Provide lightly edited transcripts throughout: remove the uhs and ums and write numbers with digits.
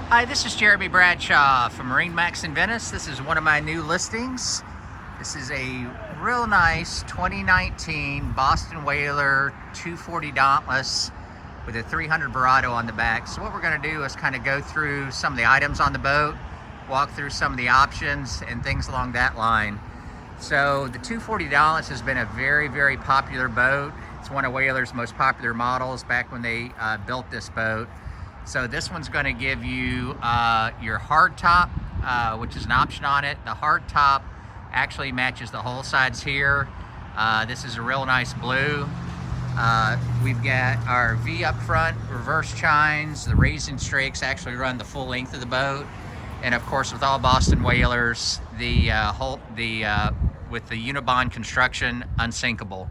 Hi, this is Jeremy Bradshaw from MarineMax in Venice. This is one of my new listings. This is a real nice 2019 Boston Whaler 240 Dauntless with a 300 Verado on the back. So what we're going to do is kind of go through some of the items on the boat, walk through some of the options and things along that line. So the 240 Dauntless has been a very, very popular boat. It's one of Whaler's most popular models back when they built this boat. So this one's going to give you your hard top, which is an option on it. The hard top actually matches the hull sides here. This is a real nice blue. We've got our V up front, reverse chines. The raising strakes actually run the full length of the boat. And of course, with all Boston Whalers, with the Unibond construction, unsinkable.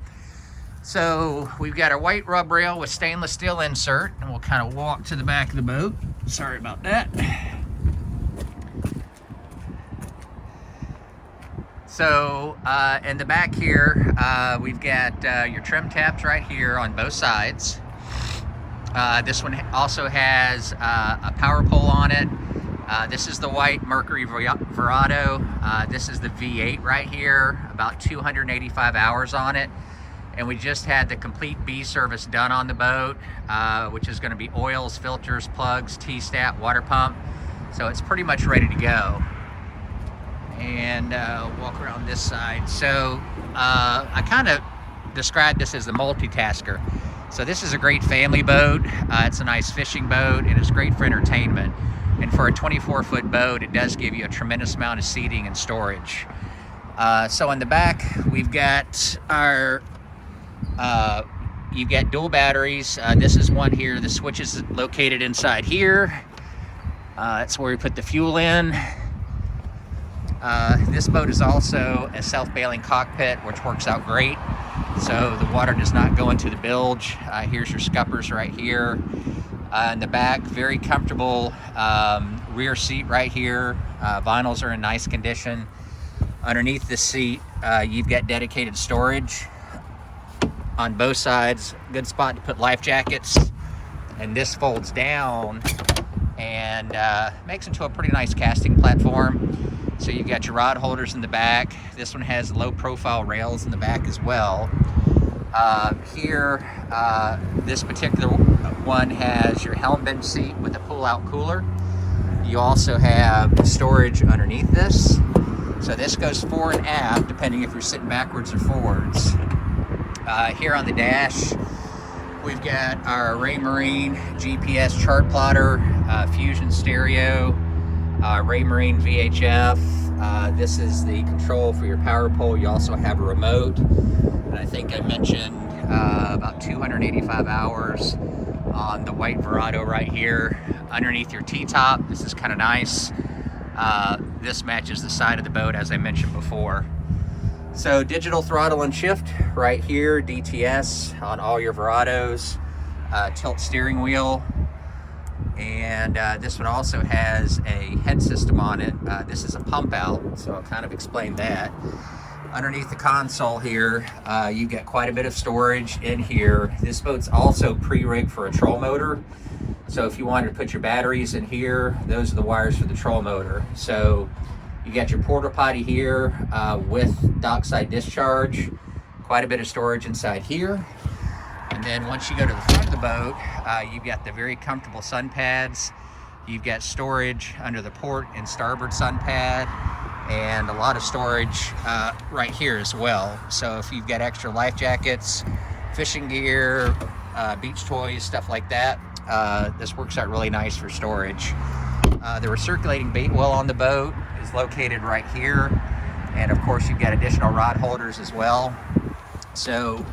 So we've got a white rub rail with stainless steel insert, and we'll kind of walk to the back of the boat. Sorry about that. So in the back here, we've got your trim tabs right here on both sides. This one also has a power pole on it. This is the white Mercury Verado. This is the V8 right here, about 285 hours on it. And we just had the complete B service done on the boat, which is going to be oils, filters, plugs, T-stat, water pump. So it's pretty much ready to go. And walk around this side. So I kind of described this as a multitasker. So this is a great family boat. It's a nice fishing boat, and it's great for entertainment. And for a 24-foot boat, it does give you a tremendous amount of seating and storage. So in the back, we've got our you've got dual batteries. This is one here. The switch is located inside here. That's where we put the fuel in. This boat is also a self-bailing cockpit, which works out great. So the water does not go into the bilge. Here's your scuppers right here. In the back, very comfortable rear seat right here. Vinyls are in nice condition. Underneath the seat, you've got dedicated storage on both sides. Good spot to put life jackets. And this folds down and makes into a pretty nice casting platform. So you've got your rod holders in the back. This one has low profile rails in the back as well. Here, this particular one has your helm bench seat with a pull-out cooler. You also have storage underneath this. So this goes fore and aft, depending if you're sitting backwards or forwards. Here on the dash, we've got our Raymarine GPS chart plotter, Fusion stereo, Raymarine VHF. This is the control for your power pole. You also have a remote. And I think I mentioned about 285 hours on the white Verado right here. Underneath your T-top, this is kind of nice. This matches the side of the boat, as I mentioned before. So digital throttle and shift right here, DTS on all your Verados, tilt steering wheel. And this one also has a head system on it. This is a pump out, so I'll kind of explain that. Underneath the console here, you get quite a bit of storage in here. This boat's also pre-rigged for a troll motor. So if you wanted to put your batteries in here, those are the wires for the troll motor. So you got your porta potty here with dockside discharge. Quite a bit of storage inside here. And then once you go to the front of the boat, you've got the very comfortable sun pads. You've got storage under the port and starboard sun pad, and a lot of storage right here as well. So if you've got extra life jackets, fishing gear, beach toys, stuff like that, this works out really nice for storage. The recirculating bait well on the boat is located right here. And of course, you've got additional rod holders as well. So,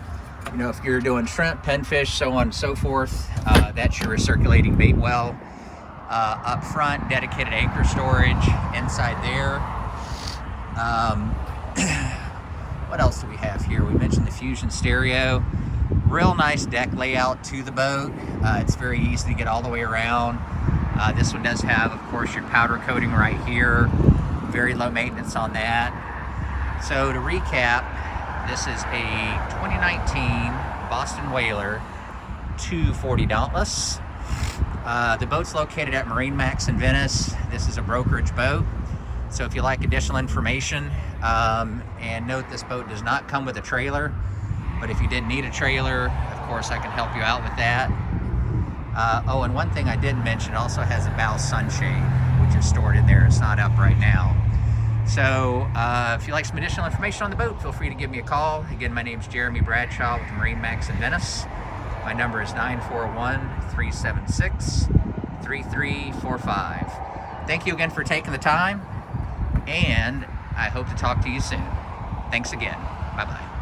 you know, if you're doing shrimp, pinfish, so on and so forth, that's your recirculating bait well. Up front, dedicated anchor storage inside there. What else do we have here? We mentioned the Fusion stereo. Real nice deck layout to the boat. It's very easy to get all the way around. This one does have, of course, your powder coating right here. Very low maintenance on that. So to recap, this is a 2019 Boston Whaler 240 Dauntless. The boat's located at MarineMax in Venice. This is a brokerage boat. So if you like additional information, and note this boat does not come with a trailer, but if you did need a trailer, of course I can help you out with that. Oh, and one thing I didn't mention, it also has a bow sunshade, which is stored in there. It's not up right now. So if you like some additional information on the boat, feel free to give me a call. Again, my name is Jeremy Bradshaw with MarineMax in Venice. My number is 941-376-3345. Thank you again for taking the time, and I hope to talk to you soon. Thanks again. Bye-bye.